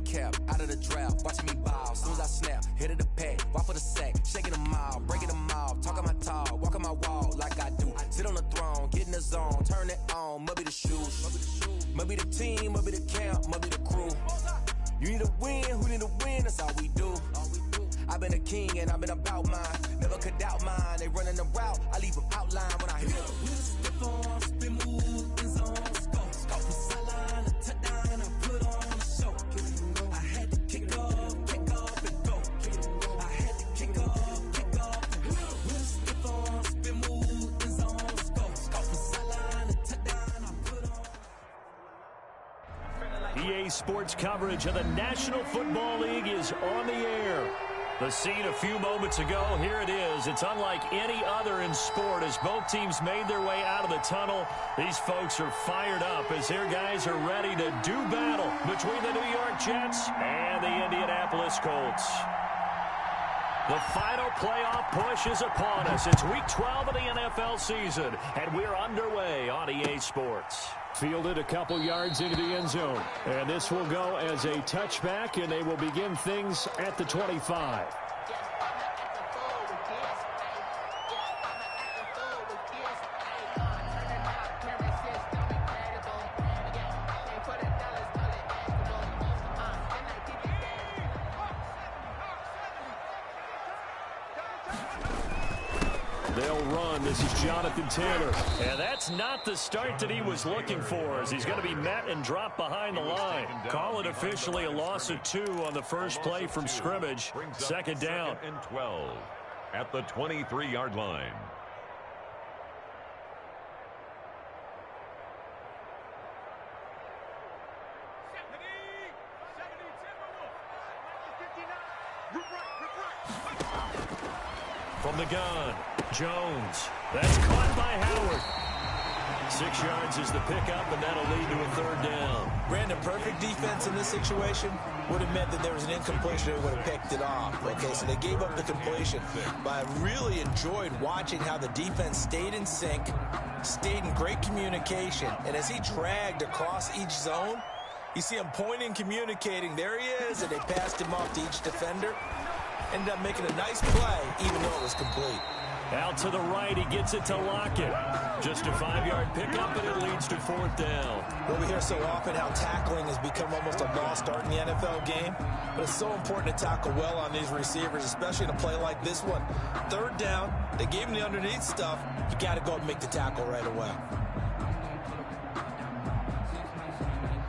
cap, out of the drought, watching me ball. Soon as I snap, hit of the pack, walk for the sack, shaking them all, breaking them all, talking my talk, walking my wall like I do. Sit on the throne, get in the zone, turn it on, must be the shoes, must be the team, must be the camp, must be the crew. You need a win, who need a win, that's all we do. I've been a king and I've been about mine, never could doubt mine. They running the route, I leave them outline when I hit them. Stiff on, spin move, in zone, scope from sideline to touchdown, I put on a show. I had to kick off and go. I had to kick off and go. Stiff on, spin move, in zone, scope from sideline to touchdown, I put on. EA Sports coverage of the National Football League is on the air. The scene a few moments ago, here it is. It's unlike any other in sport as both teams made their way out of the tunnel. These folks are fired up as their guys are ready to do battle between the New York Jets and the Indianapolis Colts. The final playoff push is upon us. It's Week 12 of the NFL season, and we're underway on EA Sports. Fielded a couple yards into the end zone, and this will go as a touchback, and they will begin things at the 25. They'll run. This is Jonathan Taylor. And that's not the start that he was looking for, as he's going to be met and dropped behind the line. Call it officially a loss of 2 on the first play from scrimmage. Second down. And 12 at the 23-yard line. From the gun, Jones. That's caught by Howard. 6 yards is the pickup, and that'll lead to a third down. Brandon, perfect defense in this situation would have meant that there was an incompletion. They would have picked it off. Okay, so they gave up the completion. But I really enjoyed watching how the defense stayed in sync, stayed in great communication. And as he dragged across each zone, you see him pointing, communicating. There he is, and they passed him off to each defender. Ended up making a nice play, even though it was complete. Out to the right, he gets it to Lockett. Just a 5-yard pickup, and it leads to fourth down. Well, we hear so often how tackling has become almost a lost art in the NFL game. But it's so important to tackle well on these receivers, especially in a play like this one. Third down, they gave him the underneath stuff. You got to go and make the tackle right away.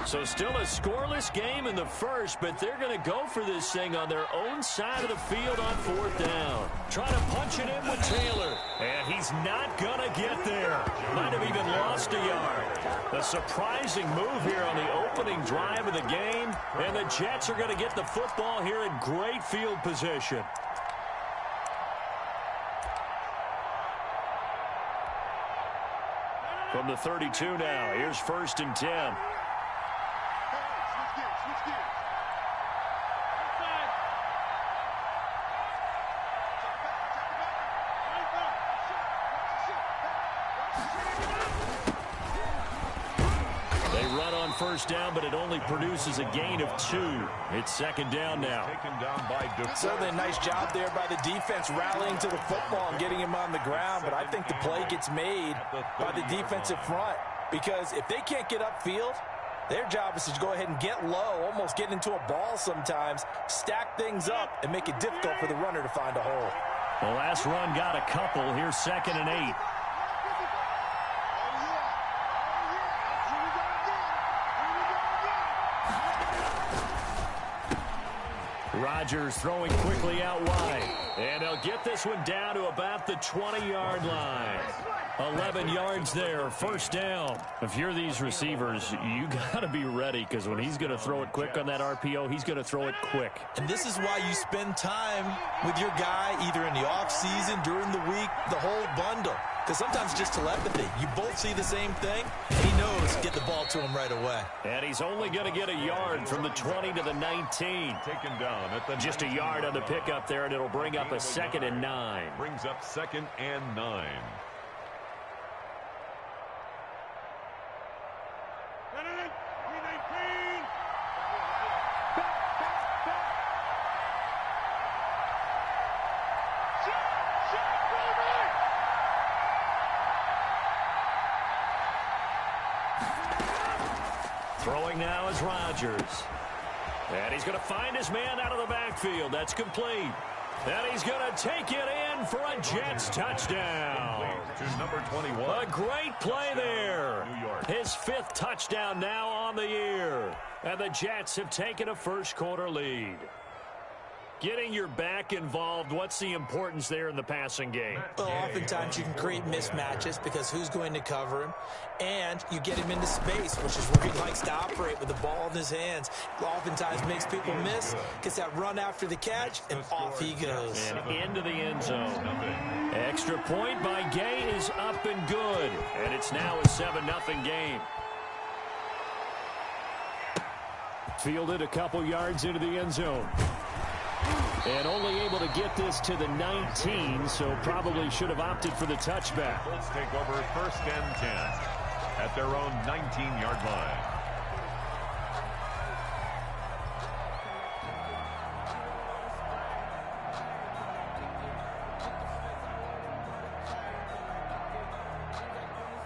So still a scoreless game in the first, but they're going to go for this thing on their own side of the field on fourth down. Trying to punch it in with Taylor, and he's not going to get there. Might have even lost a yard. A surprising move here on the opening drive of the game, and the Jets are going to get the football here in great field position. From the 32 now, here's 1st and 10. First down, but it only produces a gain of 2. It's second down now. Taken down by Certainly a nice job there by the defense rallying to the football and getting him on the ground, but I think the play gets made by the defensive front, because if they can't get upfield, their job is to go ahead and get low, almost get into a ball sometimes, stack things up, and make it difficult for the runner to find a hole. The last run got a couple. Here's 2nd and 8. Rodgers throwing quickly out wide. And they'll get this one down to about the 20-yard line. 11 yards there, first down. If you're these receivers, you got to be ready, because when he's going to throw it quick on that RPO, he's going to throw it quick. And this is why you spend time with your guy either in the offseason, during the week, the whole bundle. Because sometimes just telepathy. You both see the same thing. He knows get the ball to him right away. And he's only going to get a yard from the 20 to the 19. Taken down at the just a yard on the pickup there, and it'll bring up a 2nd and 9. Brings up 2nd and 9. Throwing now is Rodgers. And he's going to find his man out of the backfield. That's complete. And he's going to take it in for a Jets touchdown. To number 21. A great play there. His 5th touchdown now on the year. And the Jets have taken a first-quarter lead. Getting your back involved, what's the importance there in the passing game? Well, oftentimes you can create mismatches because who's going to cover him, and you get him into space, which is where he likes to operate with the ball in his hands. Oftentimes makes people miss, gets that run after the catch, and off he goes. And into the end zone. Extra point by Gay is up and good, and it's now a 7-0 game. Fielded a couple yards into the end zone. And only able to get this to the 19, so probably should have opted for the touchback. Colts take over 1st and 10 at their own 19-yard line.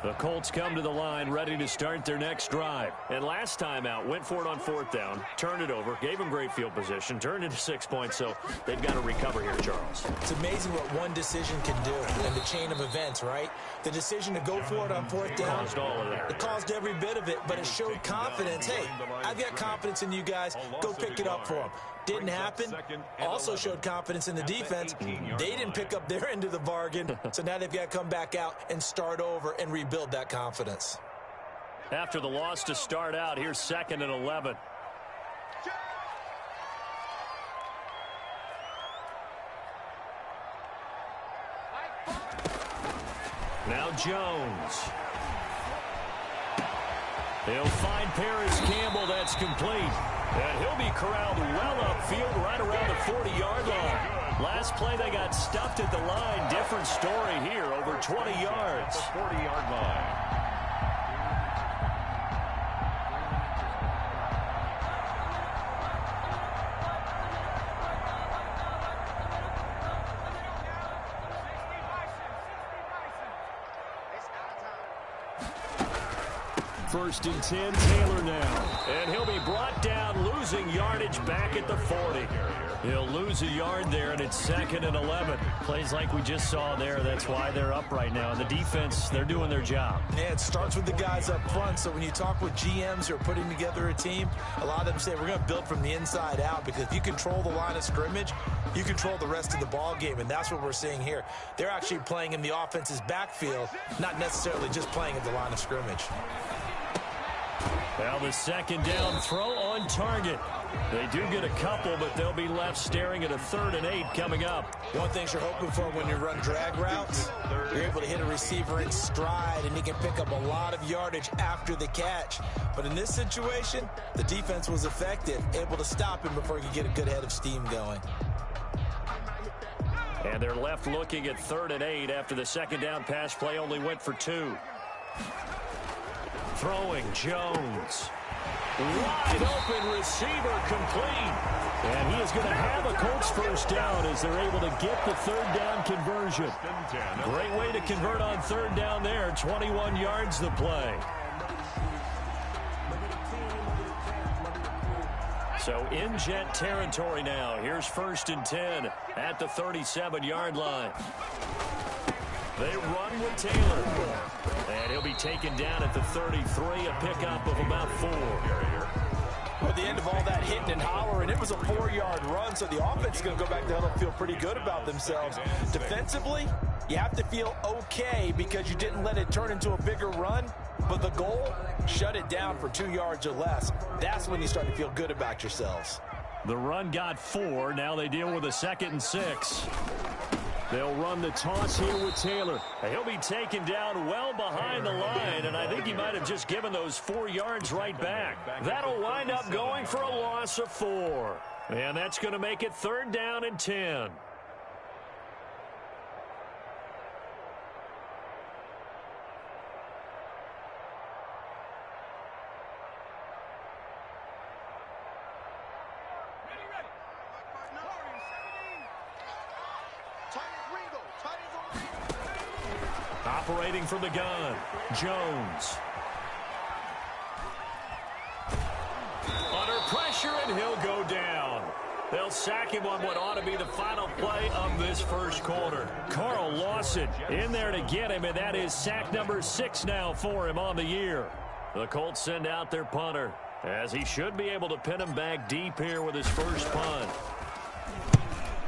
The Colts come to the line ready to start their next drive. And last time out, went for it on 4th down, turned it over, gave them great field position, turned into 6 points, so they've got to recover here, Charles. It's amazing what one decision can do in the chain of events, right? The decision to go for it on 4th down. Caused all of that. It caused every bit of it, but it showed confidence. Hey, I've got confidence in you guys. Go pick it up for them. Didn't happen. Also showed confidence in the defense. They didn't pick up their end of the bargain, so now they've got to come back out and start over and rebuild that confidence. After the loss to start out, here's 2nd and 11. Now Jones. He'll find Paris Campbell. That's complete. And he'll be corralled well upfield right around the 40-yard line. Last play, they got stuffed at the line. Different story here, over 20 yards. The 40-yard line. First and 10, Taylor now. And he'll be brought down, losing yardage back at the 40. He'll lose a yard there, and it's 2nd and 11. Plays like we just saw there. That's why they're up right now. And the defense, they're doing their job. Yeah, it starts with the guys up front. So when you talk with GMs who are putting together a team, a lot of them say we're going to build from the inside out, because if you control the line of scrimmage, you control the rest of the ball game, and that's what we're seeing here. They're actually playing in the offense's backfield, not necessarily just playing at the line of scrimmage. Now the 2nd down throw on target. They do get a couple, but they'll be left staring at a 3rd and 8 coming up. One thing you're hoping for when you run drag routes, you're able to hit a receiver in stride, and he can pick up a lot of yardage after the catch. But in this situation, the defense was effective, able to stop him before he could get a good head of steam going. And they're left looking at 3rd and 8 after the 2nd down pass play only went for 2. Throwing Jones. Wide open receiver complete. And he is going to have a Colts first down as they're able to get the 3rd down conversion. Great way to convert on 3rd down there. 21 yards the play. So in Jet territory now. Here's 1st and 10 at the 37-yard line. They run with Taylor. And he'll be taken down at the 33, a pickup of about 4. At the end of all that hitting and hollering, it was a 4-yard run, so the offense is going to go back down and feel pretty good about themselves. Defensively, you have to feel okay because you didn't let it turn into a bigger run, but the goal, shut it down for 2 yards or less. That's when you start to feel good about yourselves. The run got 4. Now they deal with a 2nd and 6. They'll run the toss here with Taylor. He'll be taken down well behind the line, and I think he might have just given those 4 yards right back. That'll wind up going for a loss of 4. And that's going to make it 3rd down and 10. Operating from the gun, Jones. pressure, and he'll go down. They'll sack him on what ought to be the final play of this first quarter. Carl Lawson in there to get him, and that is sack number 6 now for him on the year. The Colts send out their punter, as he should be able to pin him back deep here with his first punt.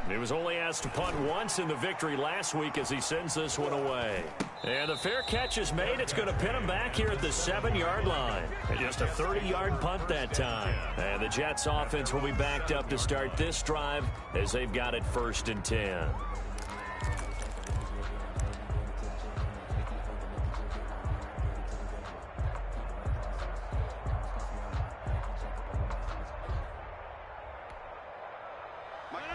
He was only asked to punt once in the victory last week as he sends this one away. And the fair catch is made. It's going to pin him back here at the 7-yard line. And just a 30-yard punt that time. And the Jets offense will be backed up to start this drive as they've got it 1st and 10.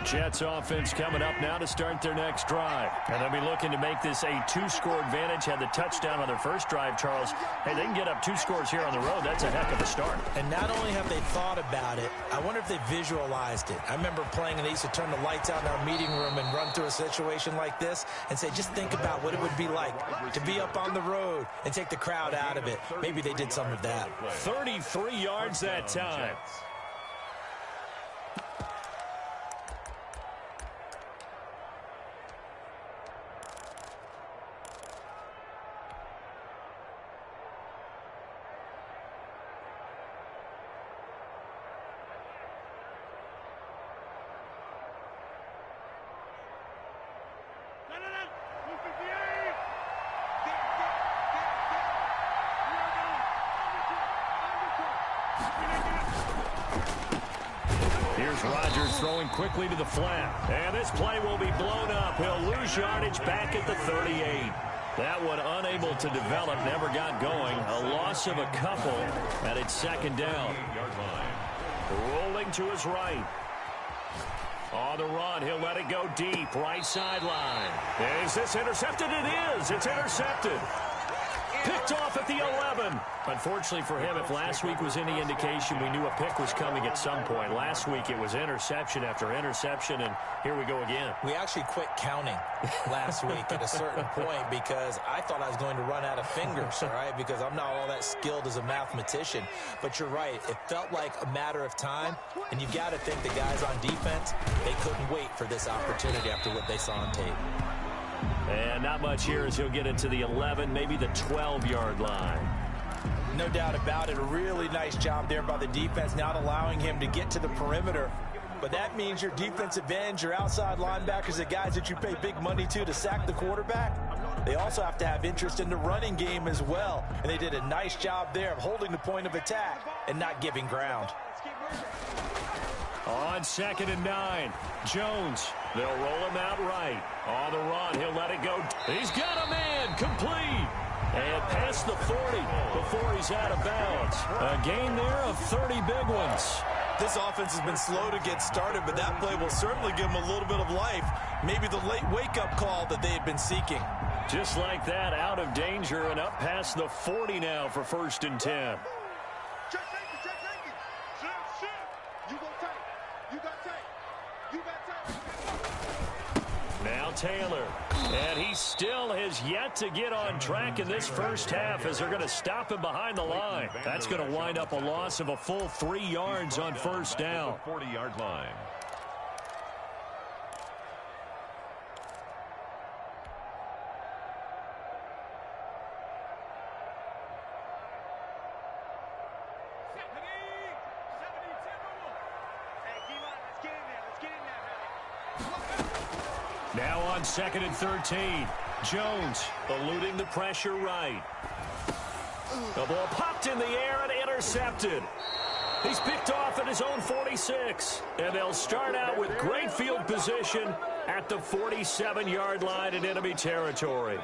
Jets offense coming up now to start their next drive. And they'll be looking to make this a 2-score advantage. Had the touchdown on their first drive, Charles. Hey, they can get up 2 scores here on the road. That's a heck of a start. And not only have they thought about it, I wonder if they visualized it. I remember playing and they used to turn the lights out in our meeting room and run through a situation like this and say, just think about what it would be like to be up on the road and take the crowd out of it. Maybe they did some of that. 33 yards that time. Here's Rodgers throwing quickly to the flat. And this play will be blown up. He'll lose yardage back at the 38. That one unable to develop, never got going. A loss of a couple, and it's 2nd down. Rolling to his right. On the run, he'll let it go deep, right sideline. Is this intercepted? It is. It's intercepted. Picked off at the 11. Unfortunately for him, if last week was any indication, we knew a pick was coming at some point. Last week it was interception after interception, and here we go again. We actually quit counting last week at a certain point because I thought I was going to run out of fingers, all right, because I'm not all that skilled as a mathematician. But you're right. It felt like a matter of time, and you've got to think the guys on defense, they couldn't wait for this opportunity after what they saw on tape. And not much here as he'll get it to the 11, maybe the 12-yard line. No doubt about it. A really nice job there by the defense, not allowing him to get to the perimeter. But that means your defensive ends, your outside linebackers, the guys that you pay big money to sack the quarterback, they also have to have interest in the running game as well. And they did a nice job there of holding the point of attack and not giving ground. On 2nd and 9, Jones. They'll roll him out right. On the run, he'll let it go. He's got a man, complete. And past the 40 before he's out of bounds. A gain there of 30 big ones. This offense has been slow to get started, but that play will certainly give them a little bit of life. Maybe the late wake-up call that they had been seeking. Just like that, out of danger and up past the 40 now for 1st and 10. Now Taylor, and he still has yet to get on track in this first half as they're going to stop him behind the line. That's going to wind up a loss of a full 3 yards on 1st down. 40-yard line. Now on 2nd and 13, Jones eluding the pressure right. The ball popped in the air and intercepted. He's picked off at his own 46. And they'll start out with great field position at the 47-yard line in enemy territory.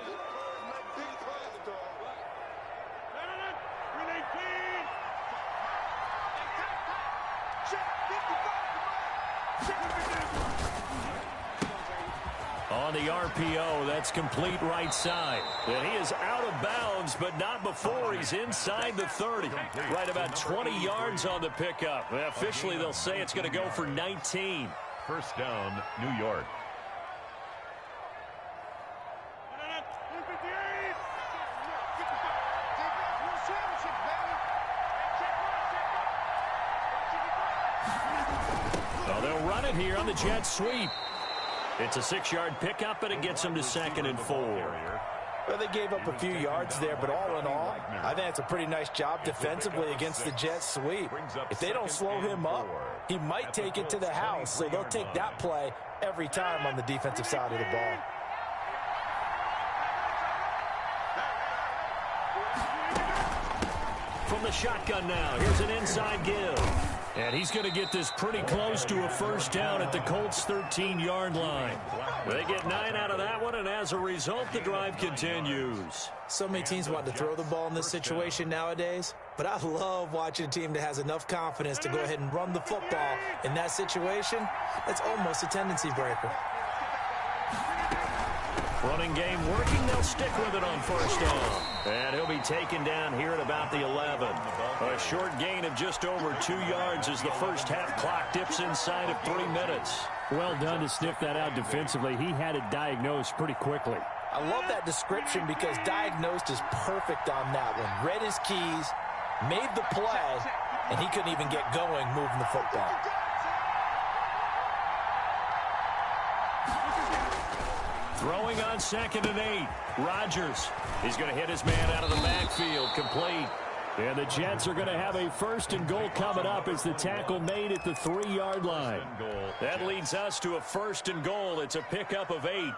On the RPO, that's complete right side. And he is out of bounds, but not before he's inside the 30. Right about 20 yards on the pickup. Officially, they'll say it's going to go for 19. 1st down, New York. it here on the jet sweep. It's a 6-yard pickup, and it gets them to 2nd and 4. Well, they gave up a few yards there, but all in all, I think it's a pretty nice job defensively against the jet sweep. If they don't slow him up, he might take it to the house, so they'll take that play every time on the defensive side of the ball. From the shotgun now, here's an inside give. And he's going to get this pretty close to a first down at the Colts' 13-yard line. They get 9 out of that one, and as a result, the drive continues. So many teams want to throw the ball in this situation nowadays, but I love watching a team that has enough confidence to go ahead and run the football in that situation. That's almost a tendency breaker. Running game working. They'll stick with it on first down. And he'll be taken down here at about the 11. A short gain of just over 2 yards as the first half clock dips inside of 3 minutes. Well done to sniff that out defensively. He had it diagnosed pretty quickly. I love that description because diagnosed is perfect on that one. Read his keys, made the play, and he couldn't even get going moving the football. Throwing on 2nd and 8. Rodgers. He's going to hit his man out of the backfield. Complete. And the Jets are going to have a 1st and goal coming up as the tackle made at the 3-yard line. That leads us to a 1st and goal. It's a pickup of 8.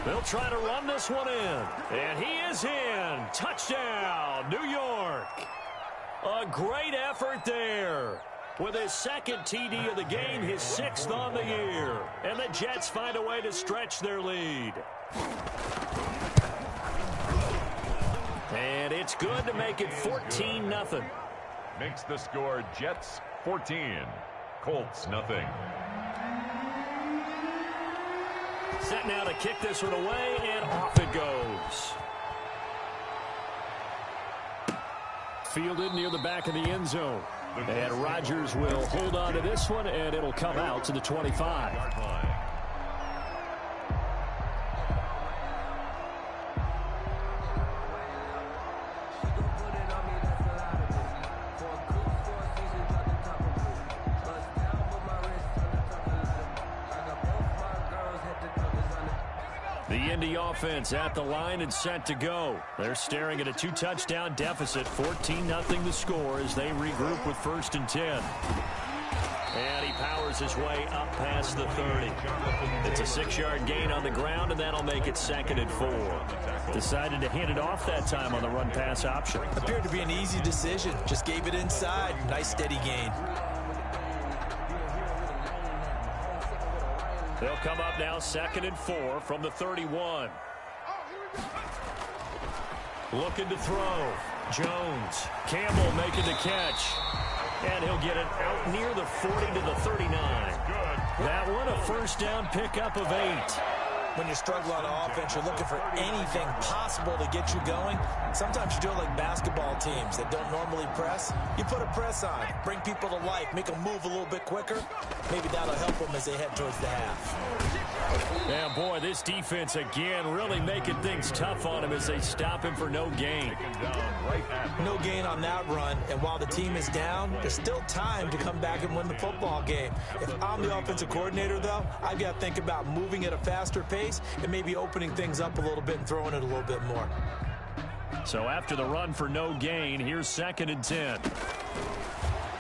They'll try to run this one in. And he is in. Touchdown, New York. A great effort there. With his 2nd TD of the game, his 6th on the year. And the Jets find a way to stretch their lead. And it's good to make it 14-0. Makes the score Jets 14, Colts nothing. Set now to kick this one away, and off it goes. Fielded near the back of the end zone. And Rodgers will hold on to this one, and it'll come out to the 25. The Indy offense at the line and set to go. They're staring at a 2-touchdown deficit. 14-0 the score as they regroup with 1st and 10. And he powers his way up past the 30. It's a 6-yard gain on the ground, and that'll make it 2nd and 4. Decided to hand it off that time on the run-pass option. Appeared to be an easy decision. Just gave it inside. Nice steady gain. They'll come up now 2nd and 4 from the 31. Looking to throw. Jones. Campbell making the catch. And he'll get it out near the 40 to the 39. That one a first down pickup of 8. When you struggle on offense, you're looking for anything possible to get you going. Sometimes you do it like basketball teams that don't normally press. You put a press on, bring people to life, make them move a little bit quicker. Maybe that'll help them as they head towards the half. Yeah, boy, this defense again really making things tough on him as they stop him for no gain. No gain on that run, and while the team is down, there's still time to come back and win the football game. If I'm the offensive coordinator, though, I've got to think about moving at a faster pace and maybe opening things up a little bit and throwing it a little bit more. So after the run for no gain, here's 2nd and 10.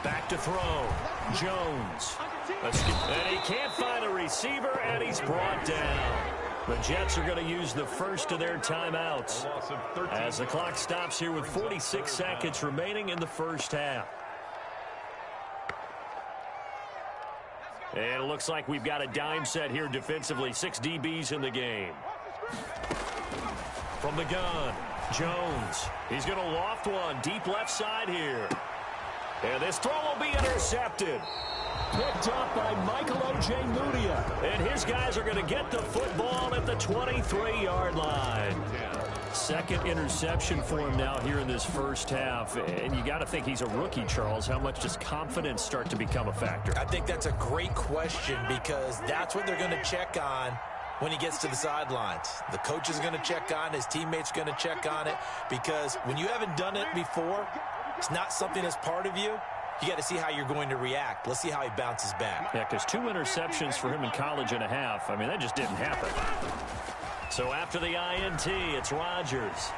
Back to throw. Jones. And he can't find a receiver, and he's brought down. The Jets are going to use the first of their timeouts as the clock stops here with 46 seconds remaining in the first half. And it looks like we've got a dime set here defensively. 6 DBs in the game. From the gun, Jones. He's going to loft one deep left side here. And this throw will be intercepted. Picked up by Michael Ojemudia. And his guys are going to get the football at the 23-yard line. Second interception for him now here in this first half. And you got to think he's a rookie, Charles. How much does confidence start to become a factor? I think that's a great question because that's what they're going to check on when he gets to the sidelines. The coach is going to check on, his teammates going to check on it, because when you haven't done it before, it's not something that's part of you. You got to see how you're going to react. Let's see how he bounces back. Yeah, because 2 interceptions for him in college and a half. I mean, that just didn't happen. So after the INT, it's Rodgers.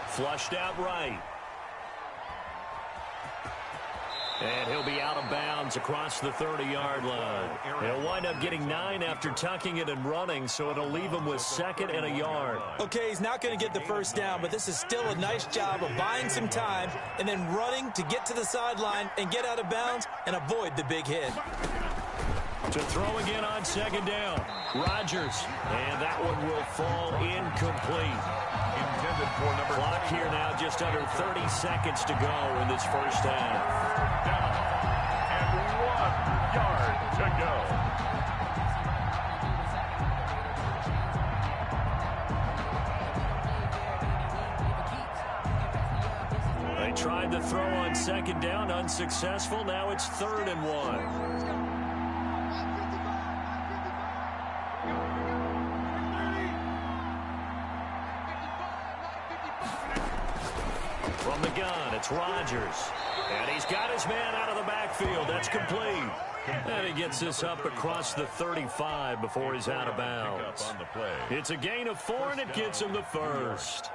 Flushed out right. And he'll be out of bounds across the 30-yard line. He'll wind up getting 9 after tucking it and running, so it'll leave him with 2nd and a yard. Okay, he's not going to get the first down, but this is still a nice job of buying some time and then running to get to the sideline and get out of bounds and avoid the big hit. To throw again on 2nd down. Rodgers. And that one will fall incomplete. Intended for number Clock here now, just under 30 seconds to go in this first half. down. And 1 yard to go. They tried to throw on 2nd down, unsuccessful. Now it's 3rd and 1. From the gun, it's Rodgers. And he's got his man out of the backfield. That's complete. And he gets this up across the 35 before he's out of bounds. It's a gain of 4, and it gets him the first.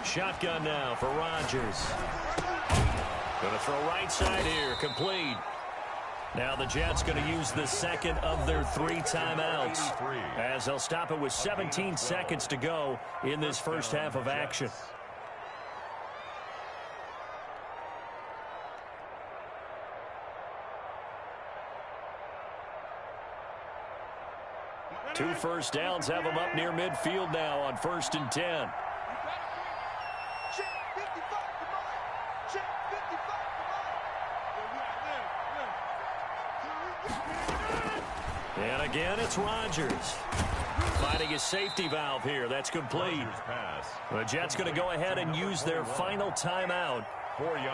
Shotgun now for Rodgers. Going to throw right side here. Complete. Now the Jets going to use the 2nd of their 3 timeouts as they'll stop it with 17 seconds to go in this first half of action. Two first downs have them up near midfield now on 1st and 10. And again, it's Rodgers. Finding his safety valve here. That's complete. The Jets going to go ahead and use their final timeout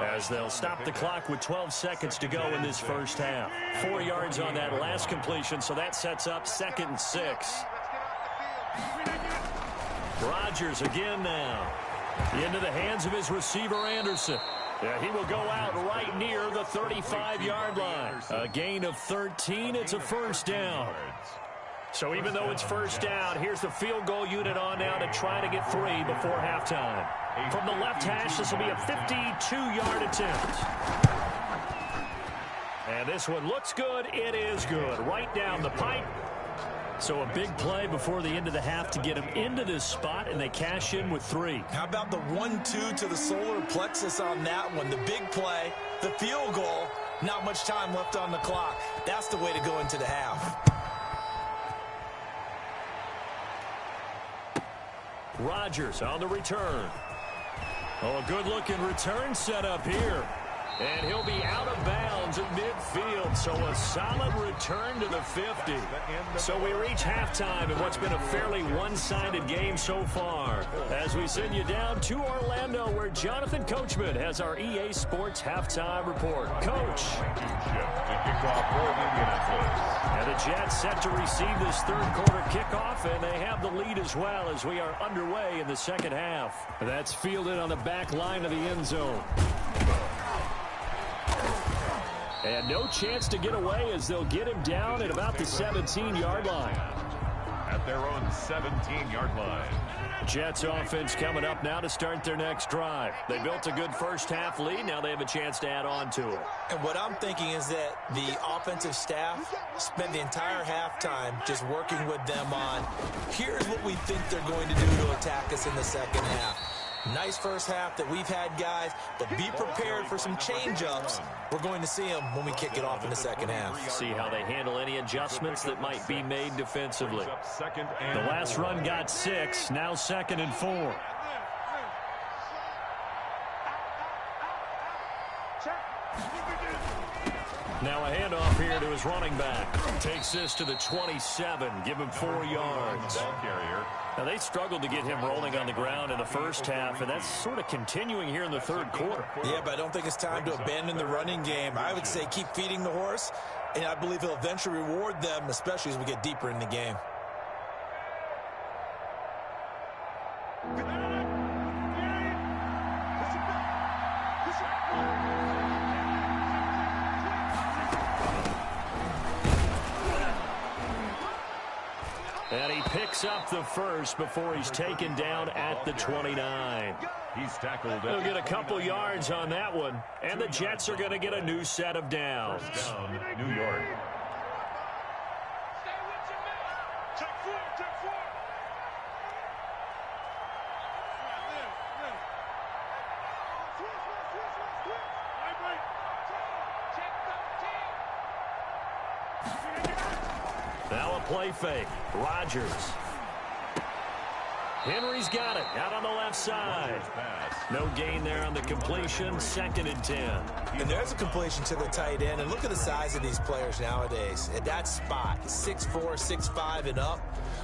as they'll stop the clock with 12 seconds to go in this first half. 4 yards on that last completion, so that sets up 2nd and 6. Rodgers again now. Into the hands of his receiver, Anderson. Yeah, he will go out right near the 35-yard line. A gain of 13. It's a first down. So even though it's first down, here's the field goal unit on now to try to get 3 before halftime. From the left hash, this will be a 52-yard attempt. And this one looks good. It is good. Right down the pipe. So a big play before the end of the half to get him into this spot, and they cash in with 3. How about the 1-2 to the solar plexus on that one? The big play, the field goal, not much time left on the clock. That's the way to go into the half. Rodgers on the return. Oh, a good-looking return set up here. And he'll be out of bounds at midfield, so a solid return to the 50. So we reach halftime in what's been a fairly one-sided game so far. As we send you down to Orlando, where Jonathan Coachman has our EA Sports Halftime Report. Coach. And the Jets set to receive this third-quarter kickoff, and they have the lead as well as we are underway in the second half. That's fielded on the back line of the end zone. And no chance to get away as they'll get him down at about the 17-yard line. At their own 17-yard line. Jets offense coming up now to start their next drive. They built a good first-half lead. Now they have a chance to add on to it. And what I'm thinking is that the offensive staff spent the entire halftime just working with them on, here's what we think they're going to do to attack us in the second half. Nice first half that we've had, guys, but be prepared for some change-ups. We're going to see them when we kick it off in the second half. See how they handle any adjustments that might be made defensively. The last run got 6, now 2nd and 4. Now a handoff here to his running back. Takes this to the 27. Give him 4 yards. Now they struggled to get him rolling on the ground in the first half, and that's sort of continuing here in the third quarter. Yeah, but I don't think it's time to abandon the running game. I would say keep feeding the horse, and I believe he'll eventually reward them, especially as we get deeper in the game. And he picks up the first before he's taken down at the 29. He's tackled. He'll get a couple yards on that one, and the Jets are going to get a new set of downs. Down, New York. Now a play fake. Rodgers. Henry's got it out on the left side. No gain there on the completion. 2nd and 10. And there's a completion to the tight end. And look at the size of these players nowadays. At that spot, 6'4", 6'5", and up.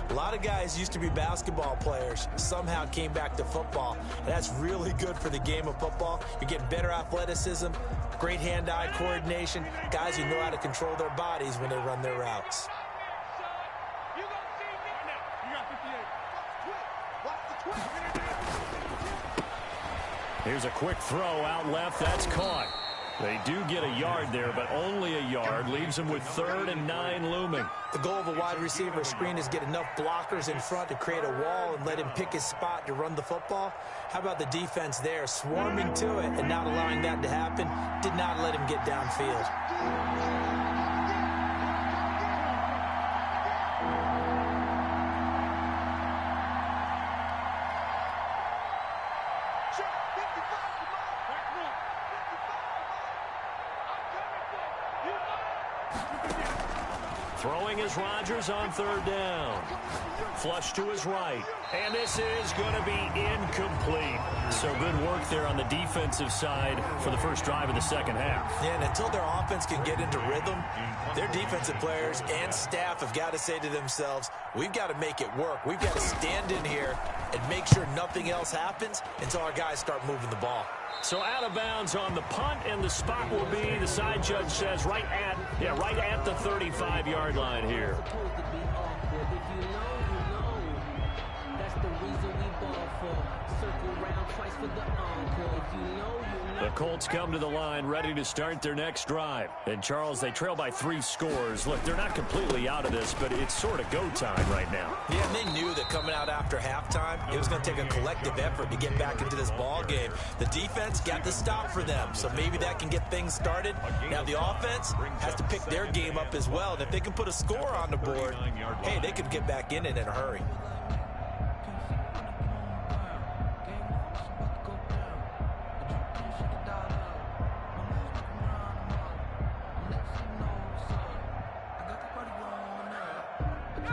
A lot of guys used to be basketball players, somehow came back to football. And that's really good for the game of football. You're getting better athleticism, great hand-eye coordination, guys who know how to control their bodies when they run their routes. Here's a quick throw out left. That's caught. They do get a yard there, but only a yard. Leaves them with 3rd and 9 looming. The goal of a wide receiver screen is get enough blockers in front to create a wall and let him pick his spot to run the football. How about the defense there, swarming to it and not allowing that to happen? Did not let him get downfield. Throwing is Rodgers on 3rd down. Flush to his right. And this is going to be incomplete. So good work there on the defensive side for the first drive of the second half. Yeah, and until their offense can get into rhythm, their defensive players and staff have got to say to themselves, we've got to make it work. We've got to stand in here and make sure nothing else happens until our guys start moving the ball. So out of bounds on the punt, and the spot will be, the side judge says, right at the 35-yard line here. The Colts come to the line ready to start their next drive. And, Charles, they trail by 3 scores. Look, they're not completely out of this, but it's sort of go time right now. Yeah, and they knew that coming out after halftime, it was going to take a collective effort to get back into this ball game. The defense got the stop for them, so maybe that can get things started. Now the offense has to pick their game up as well, and if they can put a score on the board, hey, they could get back in it in a hurry.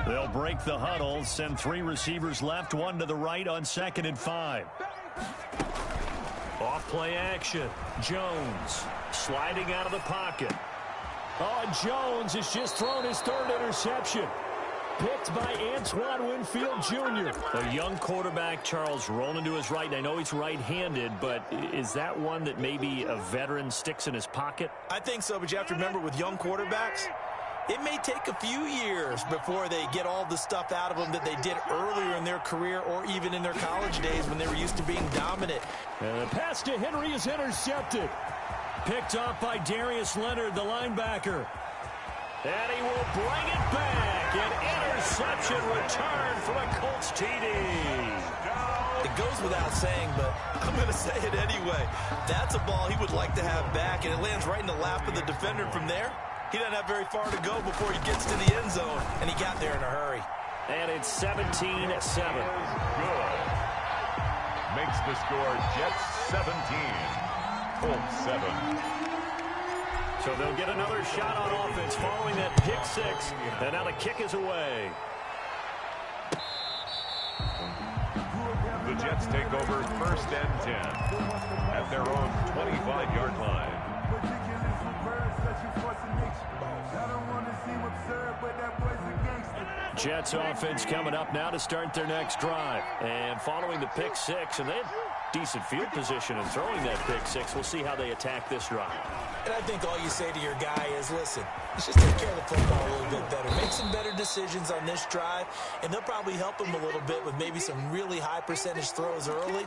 They'll break the huddle, send 3 receivers left, 1 to the right on 2nd and 5. Off play action. Jones sliding out of the pocket. Oh, Jones has just thrown his 3rd interception. Picked by Antoine Winfield Jr. A young quarterback, Charles, rolling to his right. I know he's right-handed, but is that one that maybe a veteran sticks in his pocket? I think so, but you have to remember with young quarterbacks, it may take a few years before they get all the stuff out of them that they did earlier in their career or even in their college days when they were used to being dominant. And the pass to Henry is intercepted. Picked off by Darius Leonard, the linebacker. And he will bring it back. An interception return for a Colts TD. It goes without saying, but I'm going to say it anyway. That's a ball he would like to have back, and it lands right in the lap of the defender from there. He doesn't have very far to go before he gets to the end zone, and he got there in a hurry. And it's 17-7. Good. makes the score Jets 17, Colts 7. So they'll get another shot on offense following that pick six. And now the kick is away. The Jets take over 1st and 10 at their own 25-yard line. Jets offense coming up now to start their next drive. And following the pick six, and they have decent field position in throwing that pick six. We'll see how they attack this drive. And I think all you say to your guy is, listen, let's just take care of the football a little bit better. Make some better decisions on this drive, and they'll probably help him a little bit with maybe some really high percentage throws early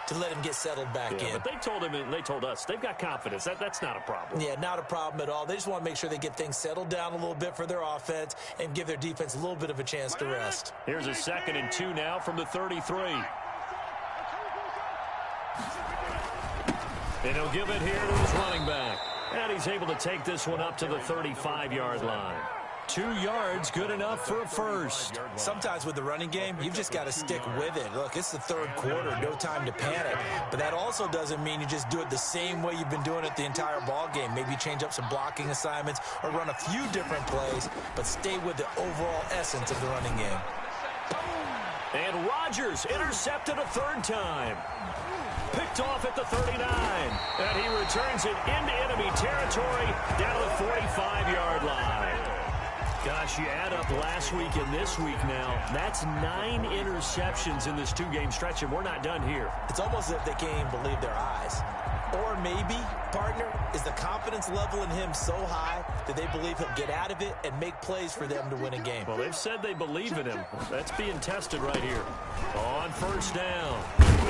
to let him get settled back in. But they told him and they told us they've got confidence. That's not a problem. Yeah, not a problem at all. They just want to make sure they get things settled down a little bit for their offense and give their defense a little bit of a chance to rest. Here's a 2nd and 2 now from the 33. And he'll give it here to his running back. And he's able to take this one up to the 35-yard line. 2 yards, good enough for a first. Sometimes with the running game, you've just got to stick with it. Look, it's the 3rd quarter, no time to panic. But that also doesn't mean you just do it the same way you've been doing it the entire ball game. Maybe change up some blocking assignments or run a few different plays, but stay with the overall essence of the running game. And Rodgers intercepted a 3rd time. Picked off at the 39. And he returns it into enemy territory down to the 45-yard line. Gosh, you add up last week and this week now. That's 9 interceptions in this 2-game stretch, and we're not done here. It's almost as if they can't even believe their eyes. Or maybe, partner, is the confidence level in him so high that they believe he'll get out of it and make plays for them to win a game. Well, they've said they believe in him. That's being tested right here. On 1st down,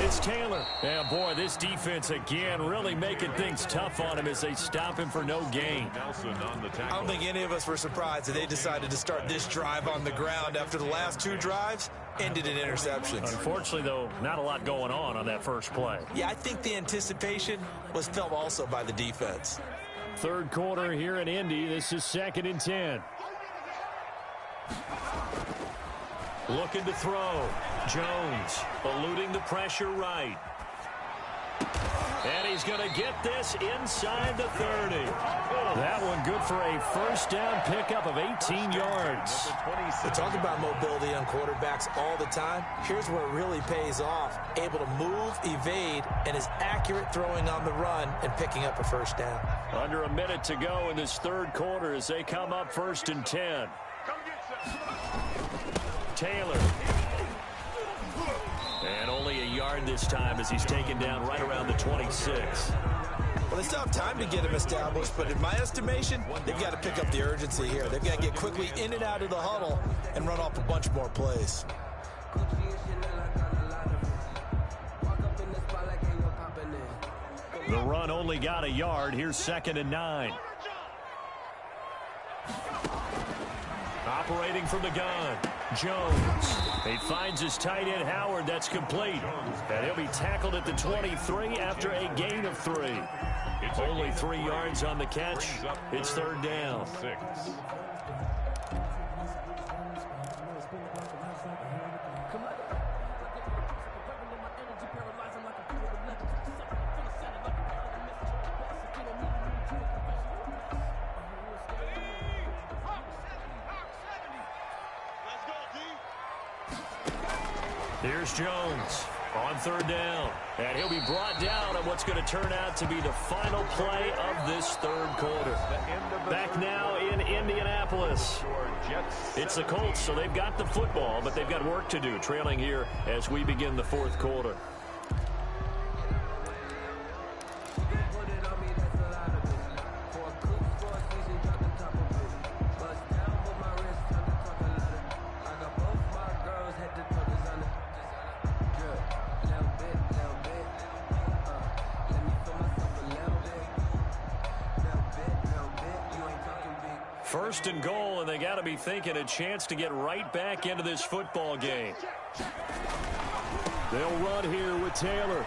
it's Taylor. And boy, this defense again really making things tough on him as they stop him for no gain. Nelson on the I tackle. don't think any of us were surprised that they decided to start this drive on the ground after the last 2 drives ended in interceptions. Unfortunately, though, not a lot going on that first play. Yeah, I think the anticipation was felt also by the defense. 3rd quarter here in Indy. This is 2nd and 10. Looking to throw. Jones eluding the pressure right. And he's going to get this inside the 30. That one good for a 1st down pickup of 18 yards. We talk about mobility on quarterbacks all the time. Here's where it really pays off. Able to move, evade, and is accurate throwing on the run and picking up a 1st down. Under a minute to go in this 3rd quarter as they come up 1st and 10. Taylor. And only a yard this time as he's taken down right around the 26. Well, they still have time to get him established, but in my estimation, they've got to pick up the urgency here. They've got to get quickly in and out of the huddle and run off a bunch more plays. The run only got a yard. Here's 2nd and 9. Operating from the gun, Jones. He finds his tight end, Howard. That's complete. And he'll be tackled at the 23 after a gain of 3. Only 3 yards on the catch. It's 3rd down. 6. Here's Jones on 3rd down. And he'll be brought down on what's going to turn out to be the final play of this 3rd quarter. Back now in Indianapolis. It's the Colts, so they've got the football, but they've got work to do, trailing here as we begin the 4th quarter. First and goal, and they got to be thinking a chance to get right back into this football game. They'll run here with Taylor.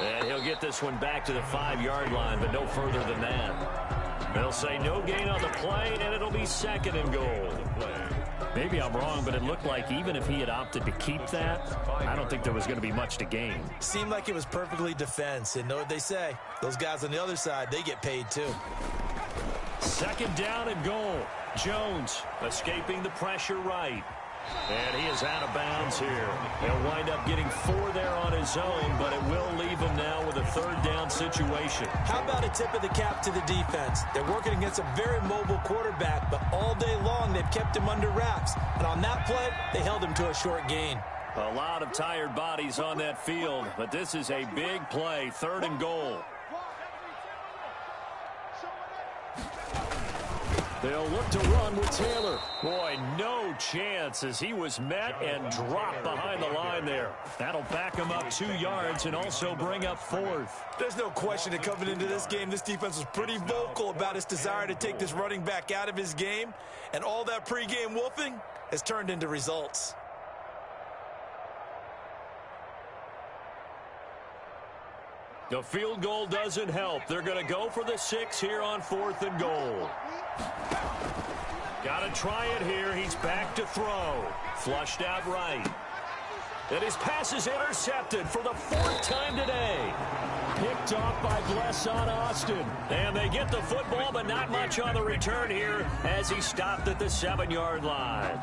And he'll get this one back to the 5-yard line, but no further than that. They'll say no gain on the play, and it'll be 2nd and goal. Maybe I'm wrong, but it looked like even if he had opted to keep that, I don't think there was going to be much to gain. Seemed like it was perfectly defense. And know what they say? Those guys on the other side, they get paid too. Second down and goal. Jones escaping the pressure right. And he is out of bounds here. He'll wind up getting 4 there on his own, but it will leave him now with a third down situation. How about a tip of the cap to the defense? They're working against a very mobile quarterback, but all day long they've kept him under wraps. And on that play, they held him to a short gain. A lot of tired bodies on that field, but this is a big play, third and goal. They'll look to run with Taylor. Boy, no chance as he was met and dropped behind the line there. That'll back him up 2 yards and also bring up 4th. There's no question that coming into this game, this defense was pretty vocal about its desire to take this running back out of his game. And all that pregame wolfing has turned into results. The field goal doesn't help. They're going to go for the 6 here on 4th and goal. Got to try it here. He's back to throw. Flushed out right. And his pass is intercepted for the 4th time today. Picked off by Blesson Austin. And they get the football, but not much on the return here as he stopped at the 7-yard line.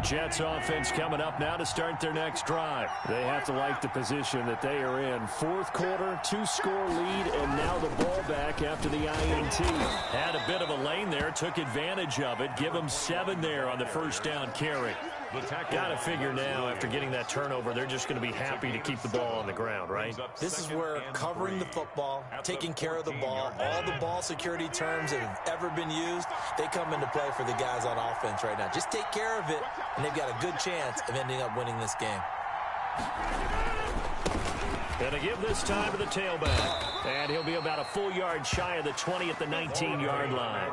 Jets offense coming up now to start their next drive. They have to like the position that they are in. 4th quarter, 2-score lead, and now the ball back after the INT. Had a bit of a lane there, took advantage of it. Give them 7 there on the first down carry. Got to figure now, after getting that turnover, they're just going to be happy to keep the ball on the ground, right? This is where covering the football, taking care of the ball, all the ball security terms that have ever been used, they come into play for the guys on offense right now. Just take care of it, and they've got a good chance of ending up winning this game. Going to give this time to the tailback. And he'll be about a full yard shy of the 20 at the 19-yard line.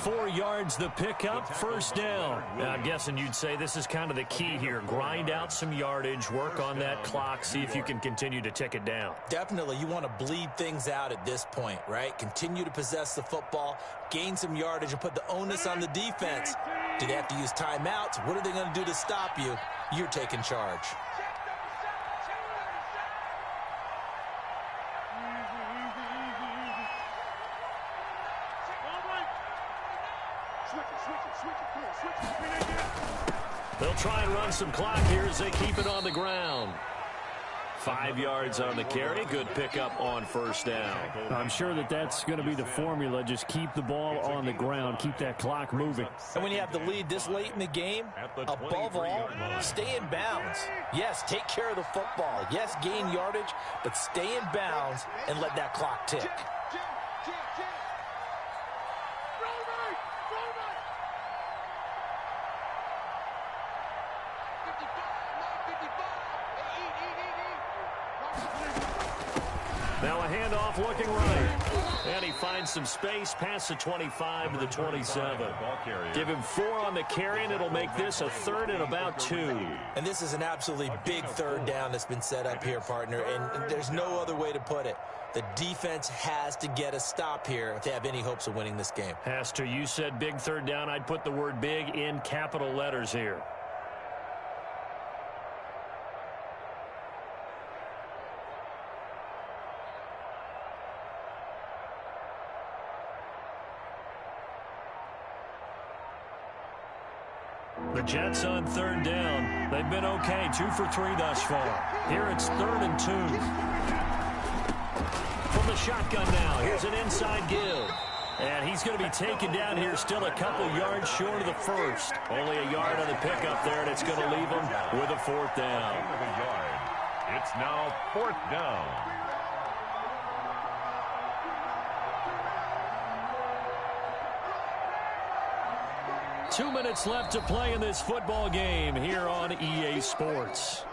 4 yards the pickup, first down. Now, I'm guessing you'd say this is kind of the key here. Grind out some yardage, work on that clock, see if you can continue to tick it down. Definitely, you want to bleed things out at this point, right? Continue to possess the football, gain some yardage, and put the onus on the defense. Do they have to use timeouts? What are they going to do to stop you? You're taking charge. They'll try and run some clock here as they keep it on the ground. 5 yards on the carry. Good pickup on first down. I'm sure that that's going to be the formula. Just keep the ball on the ground. Keep that clock moving. And when you have the lead this late in the game, above all, stay in bounds. Yes, take care of the football. Yes, gain yardage, but stay in bounds and let that clock tick. Now a handoff looking right. And he finds some space past the 25 to the 27. Give him 4 on the carry, and it'll make this a 3rd and about 2. And this is an absolutely big third down that's been set up here, partner, and there's no other way to put it. The defense has to get a stop here if they have any hopes of winning this game. Has to. You said big third down. I'd put the word big in capital letters here. The Jets on third down. They've been okay, 2 for 3 thus far. Here it's 3rd and 2. From the shotgun now, here's an inside give. And he's going to be taken down here, still a couple yards short of the first. Only a yard on the pickup there, and it's going to leave him with a 4th down. It's now 4th down. Two minutes left to play in this football game here on EA Sports.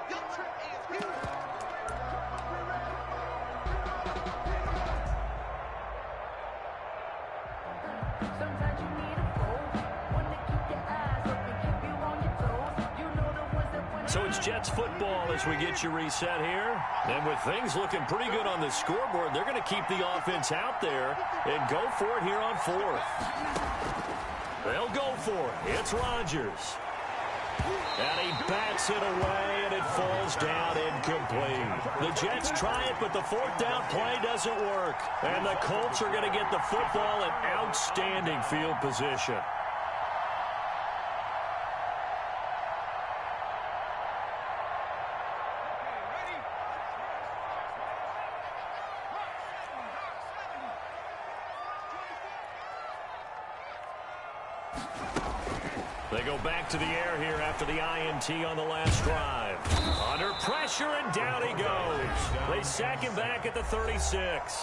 So it's Jets football as we get you reset here. And with things looking pretty good on the scoreboard, they're going to keep the offense out there and go for it here on fourth. They'll go for it. It's Rodgers. And he bats it away, and it falls down incomplete. The Jets try it, but the fourth down play doesn't work. And the Colts are going to get the football in outstanding field position. They go back to the air here after the INT on the last drive. Under pressure, and down he goes. They sack him back at the 36.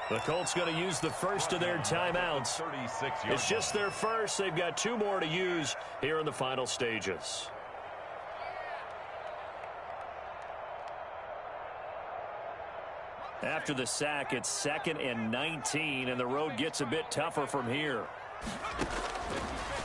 The Colts going to use the first of their timeouts. It's just their first. They've got 2 more to use here in the final stages. After the sack, it's 2nd and 19, and the road gets a bit tougher from here.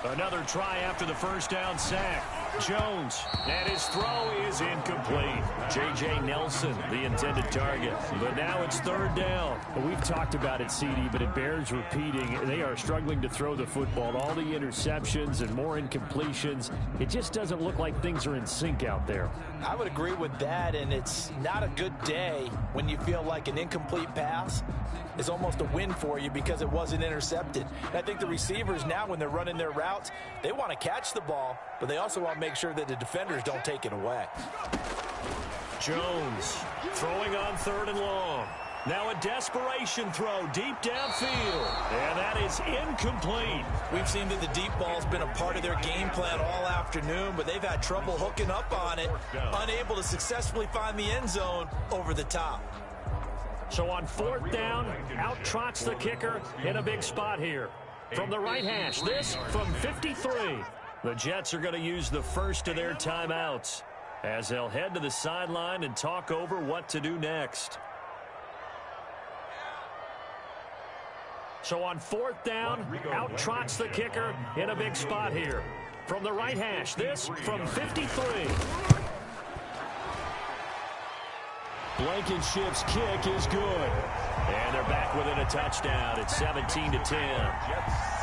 Another try after the first down sack. Jones, and his throw is incomplete. J.J. Nelson, the intended target. But now it's 3rd down. Well, we've talked about it, CD, but it bears repeating. They are struggling to throw the football. All the interceptions and more incompletions. It just doesn't look like things are in sync out there. I would agree with that, and it's not a good day when you feel like an incomplete pass is almost a win for you because it wasn't intercepted. And I think the receivers now, when they're running their routes, they want to catch the ball, but they also want to make sure that the defenders don't take it away. Jones throwing on 3rd and long. Now a desperation throw deep downfield, and that is incomplete. We've seen that the deep ball's been a part of their game plan all afternoon, but they've had trouble hooking up on it, unable to successfully find the end zone over the top. So on 4th down, out trots the kicker in a big spot here. From the right hash, this from 53. The Jets are going to use the first of their timeouts as they'll head to the sideline and talk over what to do next. So on 4th down, out trots the kicker in a big spot here. From the right hash, this from 53. Blankenship's kick is good. And they're back within a touchdown. It's 17-10.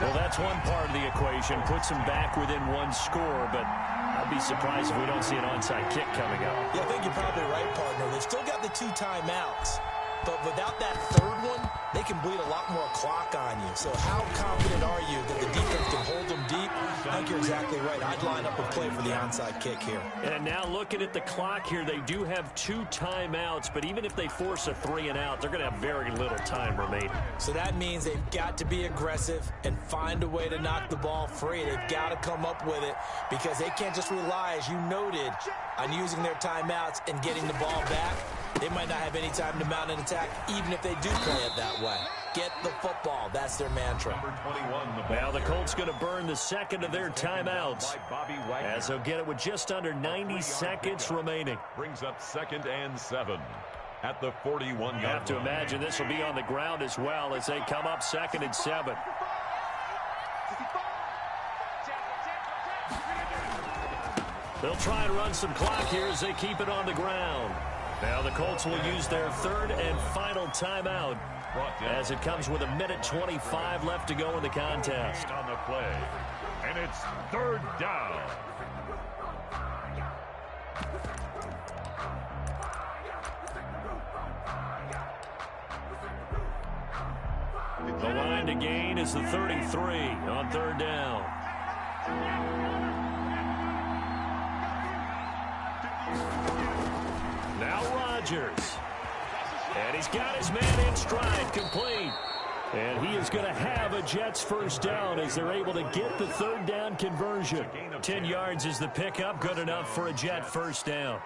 Well, that's one part of the equation. Puts them back within 1 score, but I'd be surprised if we don't see an onside kick coming up. Yeah, I think you're probably right, partner. They've still got the 2 timeouts, but without that 3rd one, they can bleed a lot more clock on you. So how confident are you that the defense can hold them deep? I think you're exactly right. I'd line up a play for the onside kick here. And now looking at the clock here, they do have 2 timeouts, but even if they force a 3 and out, they're going to have very little time remaining. So that means they've got to be aggressive and find a way to knock the ball free. They've got to come up with it because they can't just rely, as you noted, on using their timeouts and getting the ball back. They might not have any time to mount an attack, even if they do play it that way. Get the football. That's their mantra. Now the Colts going to burn the 2nd of their timeouts as they'll get it with just under 90 seconds remaining. Brings up 2nd and 7 at the 41. You have to imagine this will be on the ground as well as they come up 2nd and 7. They'll try and run some clock here as they keep it on the ground. Now the Colts will use their 3rd and final timeout as it comes with 1:25 left to go in the contest. On the play, and it's 3rd down. The line to gain is the 33 on 3rd down. Now Rodgers. And he's got his man in stride, complete. And he is going to have a Jets first down as they're able to get the 3rd down conversion. 10 yards is the pickup, good enough for a Jet first down.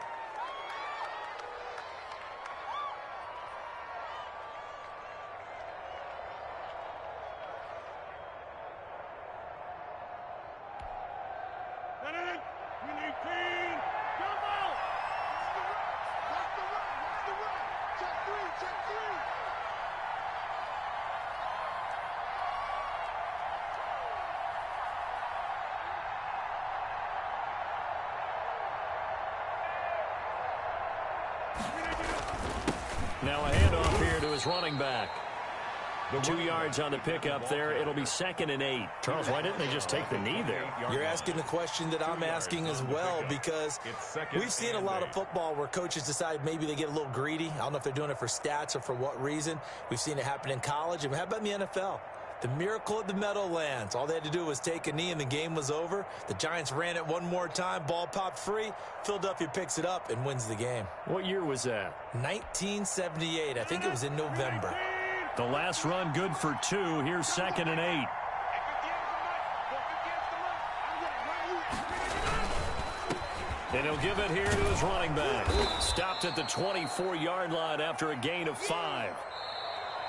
Now a handoff here to his running back. 2 yards on the pickup there. It'll be 2nd and 8. Charles, why didn't they just take the knee there? You're asking the question that I'm asking as well, because we've seen a lot of football where coaches decide maybe they get a little greedy. I don't know if they're doing it for stats or for what reason. We've seen it happen in college. And how about in the NFL? The miracle of the Meadowlands. All they had to do was take a knee and the game was over. The Giants ran it one more time. Ball popped free. Philadelphia picks it up and wins the game. What year was that? 1978. I think it was in November. The last run good for 2. Here's 2nd and 8. And he'll give it here to his running back. Stopped at the 24-yard line after a gain of 5.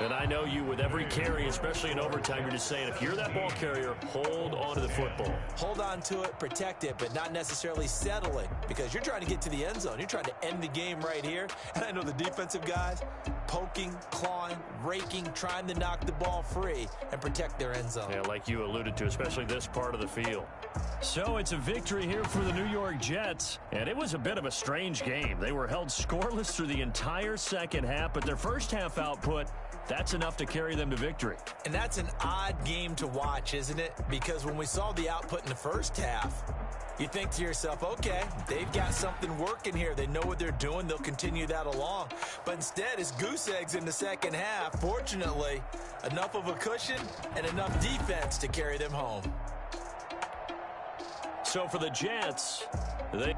And I know you, with every carry, especially in overtime, you're just saying, if you're that ball carrier, hold on to the football. Hold on to it, protect it, but not necessarily settle it, because you're trying to get to the end zone. You're trying to end the game right here. And I know the defensive guys poking, clawing, raking, trying to knock the ball free and protect their end zone. Yeah, like you alluded to, especially this part of the field. So it's a victory here for the New York Jets, and it was a bit of a strange game. They were held scoreless through the entire second half, but their first half output, that's enough to carry them to victory. And that's an odd game to watch, isn't it? Because when we saw the output in the first half, you think to yourself, okay, they've got something working here. They know what they're doing. They'll continue that along. But instead, it's goose eggs in the second half. Fortunately, enough of a cushion and enough defense to carry them home. So for the Jets, they...